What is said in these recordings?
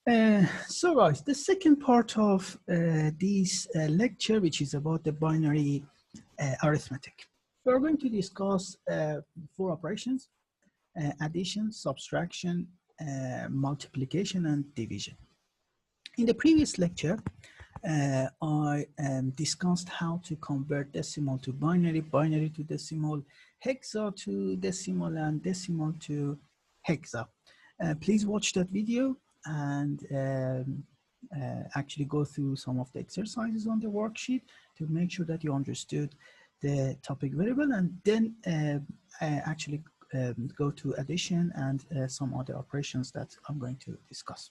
So guys, the second part of this lecture, which is about the binary arithmetic. We're going to discuss 4 operations: addition, subtraction, multiplication, and division. In the previous lecture, I discussed how to convert decimal to binary, binary to decimal, hexa to decimal, and decimal to hexa. Please watch that video and actually go through some of the exercises on the worksheet to make sure that you understood the topic very well, and then actually go to addition and some other operations that I'm going to discuss.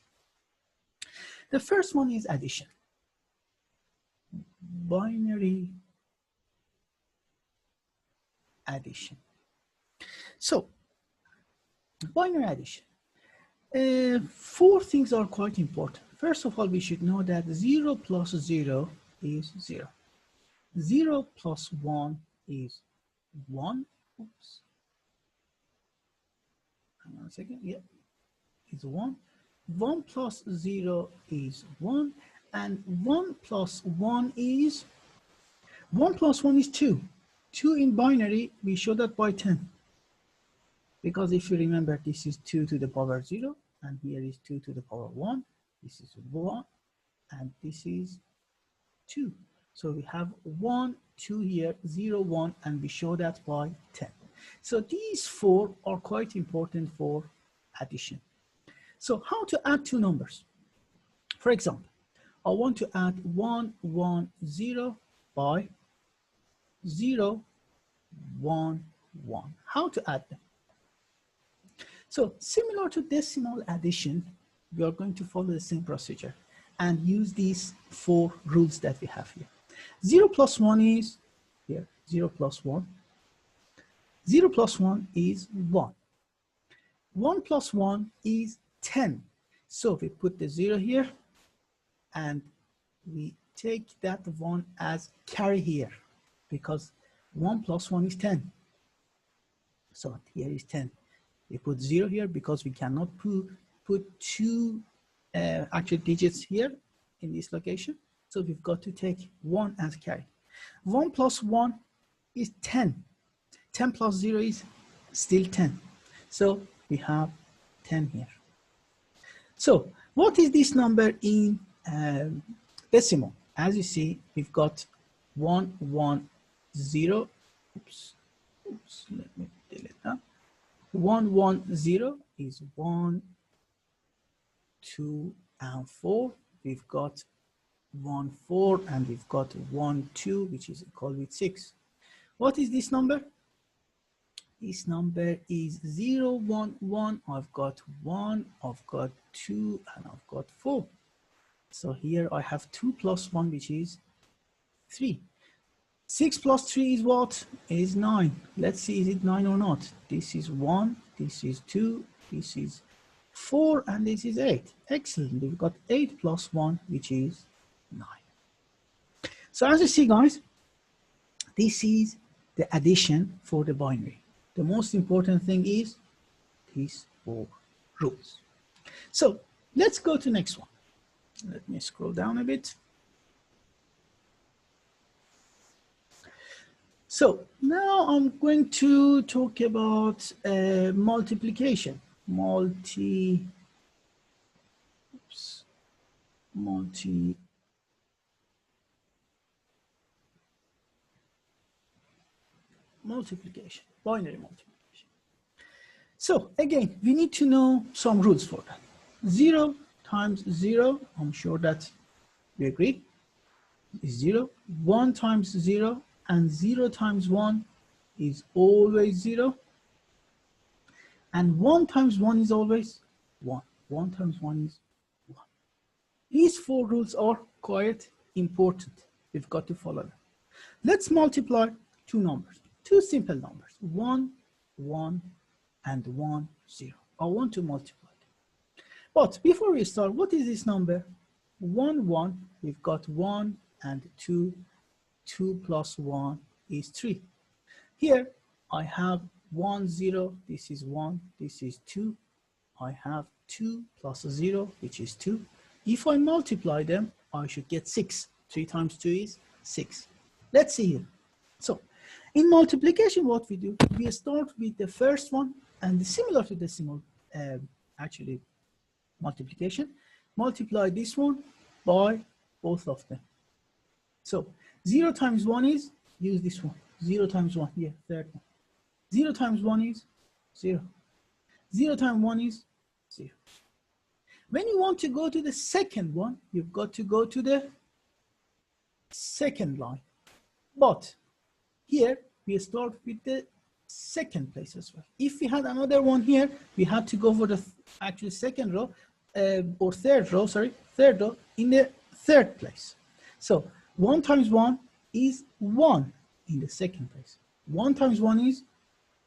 The first one is addition. Binary addition. So, binary addition. 4 things are quite important. First of all, we should know that 0 plus 0 is 0. 0 plus 1 is 1. Oops. Hang on a second. Yeah, it's 1. 1 plus 0 is 1. And 1 plus 1 is 2. 2 in binary, we show that by 10. Because if you remember, this is 2 to the power 0, and here is 2 to the power 1. This is 1, and this is 2. So we have 1, 2 here, 0, 1, and we show that by 10. So these 4 are quite important for addition. So how to add 2 numbers? For example, I want to add 1, 1, 0 by 0, 1, 1. How to add them? So similar to decimal addition, we are going to follow the same procedure and use these 4 rules that we have here. 0 plus 1 is here, 0 plus 1. 0 plus 1 is 1. 1 plus 1 is 10. So we put the 0 here and we take that 1 as carry here because 1 plus 1 is 10. So here is 10. We put 0 here because we cannot put 2 actual digits here in this location. So we've got to take 1 as carry. 1 plus 1 is 10. 10 plus 0 is still 10. So we have 10 here. So what is this number in decimal? As you see, we've got 1, 1, 0. Oops, let me delete that. 1, 1, 0 is 1, 2, and 4. We've got 1, 4, and we've got 1, 2, which is equal with 6. What is this number? This number is 0, 1, 1. I've got 1, I've got 2, and I've got 4. So here I have 2 plus 1, which is 3. 6 plus 3 is what? Is 9. Let's see, is it 9 or not? This is 1, this is 2, this is 4, and this is 8. Excellent. We've got 8 plus 1, which is 9. So as you see, guys, this is the addition for the binary. The most important thing is these 4 rules. So let's go to the next one. Let me scroll down a bit. So now I'm going to talk about multiplication. Multiplication. Binary multiplication. So again, we need to know some rules for that. 0 times 0, I'm sure that we agree, is 0. 1 times 0, and 0 times 1 is always 0. And 1 times 1 is always 1. 1 times 1 is 1. These 4 rules are quite important. We've got to follow them. Let's multiply 2 numbers, 2 simple numbers, 1, 1, and 1, 0. I want to multiply them. But before we start, what is this number? 1, 1, we've got 1 and 2. 2 plus 1 is 3. Here I have 1, 0. This is 1. This is 2. I have 2 plus 0, which is 2. If I multiply them, I should get 6. 3 times 2 is 6. Let's see here. So in multiplication, what we do, we start with the first one, and similar to decimal, actually multiplication, multiply this one by both of them. So 0 times 1 is, use this one, 0 times 1, here, third one. 0 times 1 is 0. 0 times 1 is 0. When you want to go to the second one, you've got to go to the second line. But here, we start with the second place as well. If we had another one here, we had to go for the actual second row, or third row, sorry, third row in the third place. So 1 times 1 is 1 in the second place. 1 times 1 is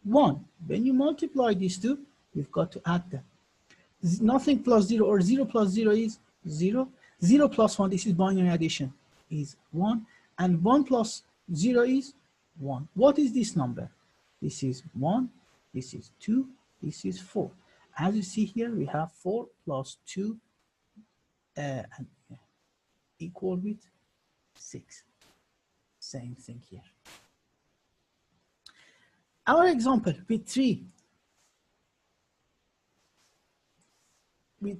1. When you multiply these two, you've got to add them. Nothing plus 0 or 0 plus 0 is 0. 0 plus 1, this is binary addition, is 1. And 1 plus 0 is 1. What is this number? This is 1, this is 2, this is 4. As you see here, we have 4 plus 2 and equal with 6. Same thing here. Our example with 3. With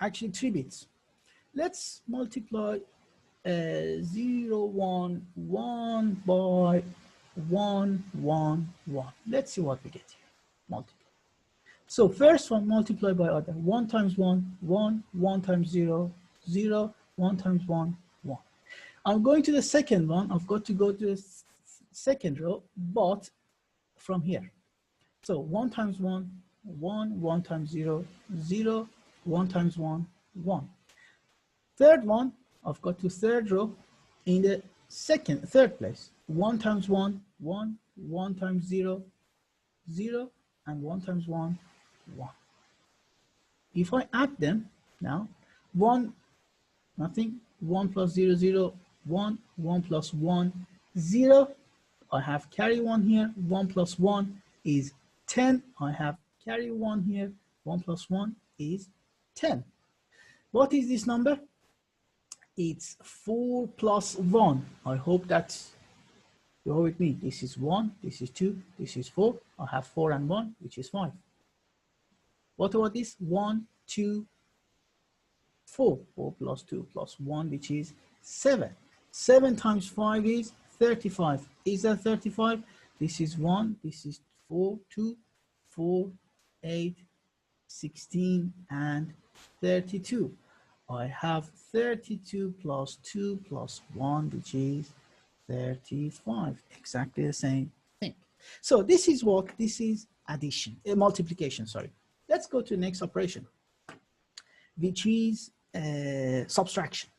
actually 3 bits. Let's multiply 0, 1, 1 by 1, 1, 1. Let's see what we get here. Multiply. So first one, multiply by other. 1 times 1, 1. 1 times 0, 0. 1 times 1, 1. I'm going to the second one. I've got to go to the second row, but from here. So 1 times 1, 1. 1 times 0, 0. 1 times 1, 1. Third one, I've got to third row in the third place. 1 times 1, 1. 1 times 0, 0. And 1 times 1, 1. If I add them now, 1, nothing. 1 plus 0, 0, 1. 1 plus 1, 0. I have carry 1 here. 1 plus 1 is 10. I have carry 1 here. 1 plus 1 is 10. What is this number? It's 4 plus 1. I hope that you're with me. This is 1, this is 2, this is 4. I have 4 and 1, which is 5. What about this? 1, 2, 4. 4 plus 2 plus 1, which is 7. 7 times 5 is 35. Is that 35? This is 1, this is 4, 2, 4, 8, 16, and 32. I have 32 plus 2 plus 1, which is 35. Exactly the same thing. So this is what, this is addition, multiplication, sorry. Let's go to the next operation, which is subtraction.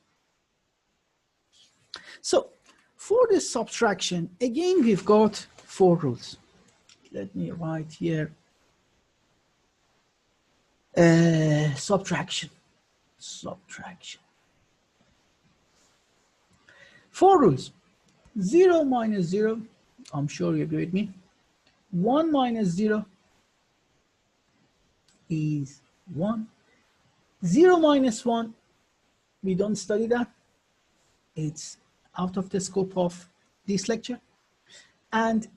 So for this subtraction, again, we've got 4 rules. Let me write here. Subtraction. 4 rules. 0 minus 0, I'm sure you agree with me. 1 minus 0 is 1. 0 minus 1, we don't study that. It's out of the scope of this lecture. And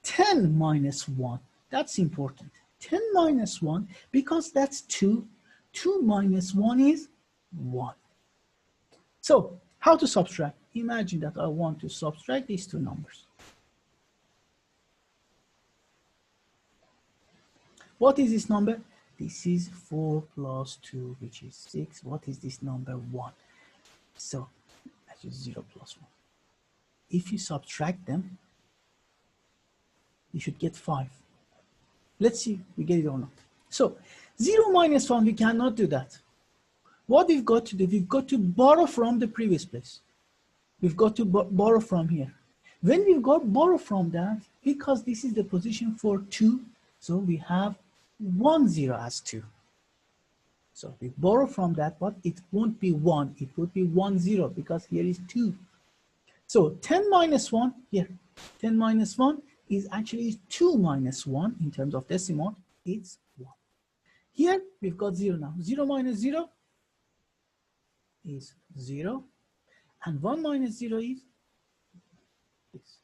10 minus 1, that's important. 10 minus 1, because that's 2. 2 minus 1 is 1. So, how to subtract? Imagine that I want to subtract these two numbers. What is this number? This is 4 plus 2, which is 6. What is this number? 1. So, that is 0 plus 1. If you subtract them, you should get 5. Let's see if we get it or not. So, 0 minus 1, we cannot do that. What we've got to do, we've got to borrow from the previous place. We've got to borrow from here. When we've got borrow from that, because this is the position for 2, so we have 1 0 as 2. So we borrow from that, but it won't be 1. It would be 1 0 because here is 2. So 10 minus 1 here. 10 minus 1 is actually 2 minus 1 in terms of decimal. It's 1. Here we've got 0 now. 0 minus 0 is 0. And 1 minus 0 is this.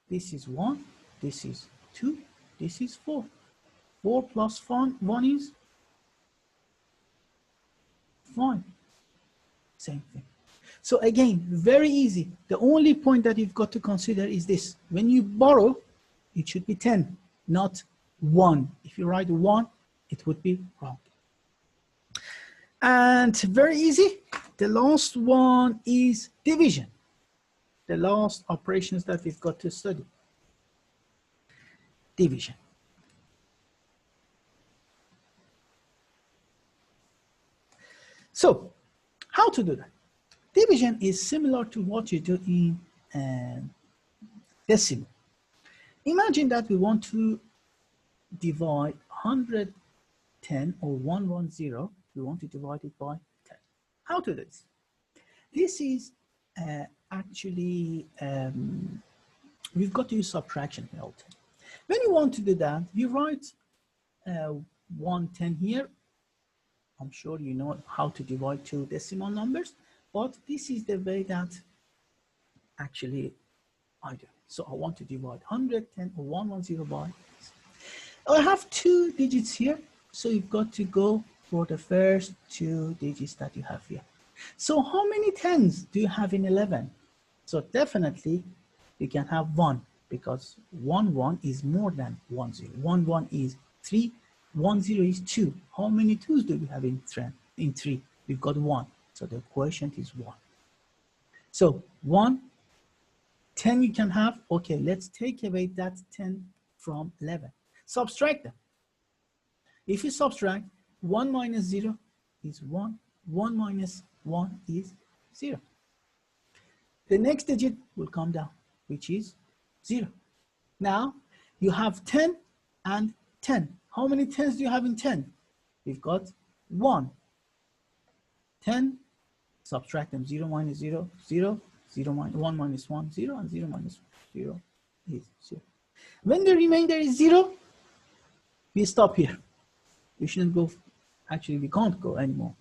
This is 1. This is 2. This is 4. 4 plus 1 is 5. Same thing. So again, very easy. The only point that you've got to consider is this. When you borrow, it should be 10, not 1. If you write 1, it would be wrong. And very easy. The last one is division. The last operations that we've got to study. Division. So, how to do that? Division is similar to what you do in decimal. Imagine that we want to divide 110 or 110, we want to divide it by 10. How to do this? This is actually, we've got to use subtraction here. When you want to do that, you write 110 here. I'm sure you know how to divide two decimal numbers, but this is the way that actually I do. So I want to divide 110 or 110 by this. I have 2 digits here, so you've got to go for the first 2 digits that you have here. So how many 10s do you have in 11? So definitely you can have 1, because 1 is more than 1 0. 1 is 3, 1 0 is 2. How many 2s do we have in 3? We've got 1. So the quotient is 1. So 1, 10 you can have. Okay, let's take away that 10 from 11. Subtract them. If you subtract, 1 minus 0 is 1. 1 minus 1 is 0. The next digit will come down, which is 0. Now, you have 10 and 10. How many 10s do you have in 10? We've got 1. 10, subtract them. 0 minus 0, 0. 0 minus 1 minus 1, 0. And 0 minus 0 is 0. When the remainder is 0, we stop here. We shouldn't go. Actually, we can't go anymore.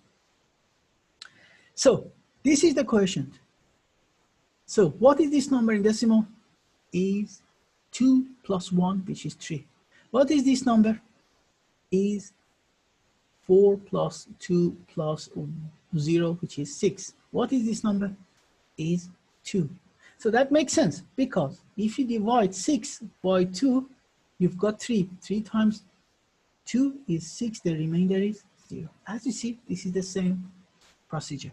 So, this is the quotient. So, what is this number in decimal? Is 2 plus 1, which is 3. What is this number? Is 4 plus 2 plus 0, which is 6. What is this number? Is 2. So that makes sense, because if you divide 6 by 2, you've got 3. 3 times 2 is 6. The remainder is 0. As you see, this is the same procedure.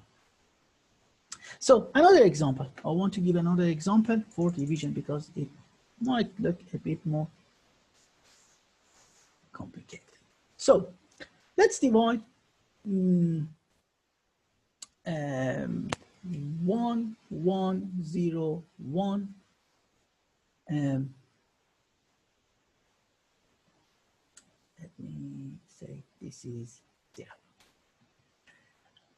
So another example. I want to give another example for division because it might look a bit more complicated. So let's divide 1 1 0 1 let me say this is 0.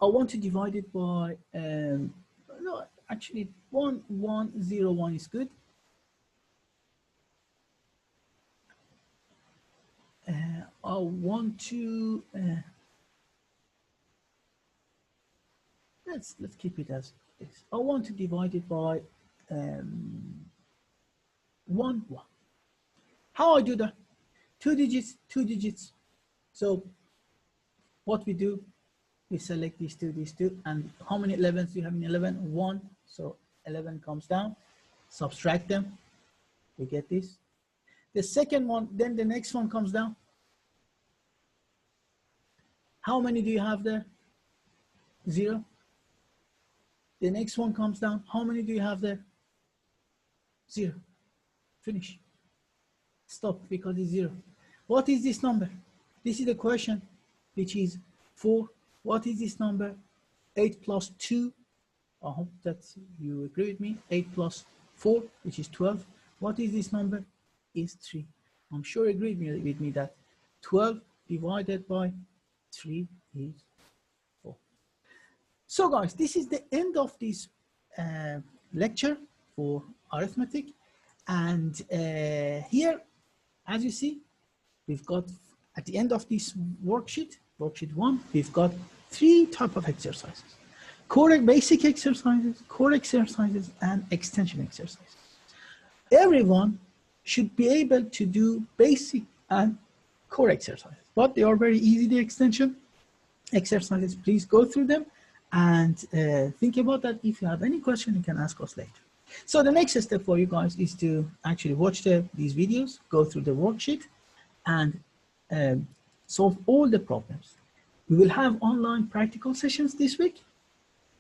I want to divide it by no, actually 1 1 0 1 is good. I want to let's keep it as this. I want to divide it by 1 1. How I do that? 2 digits, 2 digits. So what we do, we select these two, and how many 11s do you have in 11? 1. So 11 comes down. Subtract them. We get this. The second one, then the next one comes down. How many do you have there? 0. The next one comes down. How many do you have there? 0. Finish. Stop, because it's 0. What is this number? This is the question, which is 4. What is this number? 8 plus 2. I hope that you agree with me. 8 plus 4, which is 12. What is this number? Is 3. I'm sure you agree with me that 12 divided by 3 is 4. So guys, this is the end of this lecture for arithmetic. And here, as you see, we've got at the end of this worksheet, worksheet 1, we've got 3 types of exercises. Core basic exercises, core exercises, and extension exercises. Everyone should be able to do basic and core exercises, but they are very easy, the extension exercises. Please go through them and think about that. If you have any question, you can ask us later. So the next step for you guys is to actually watch these videos, go through the worksheet, and solve all the problems. We will have online practical sessions this week.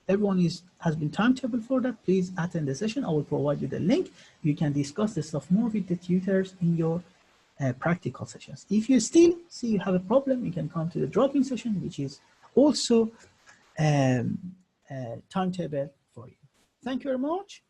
Everyone has been timetable for that. Please attend the session. I will provide you the link. You can discuss the stuff more with the tutors in your practical sessions. If you still see you have a problem, you can come to the drop-in session, which is also timetable for you. Thank you very much.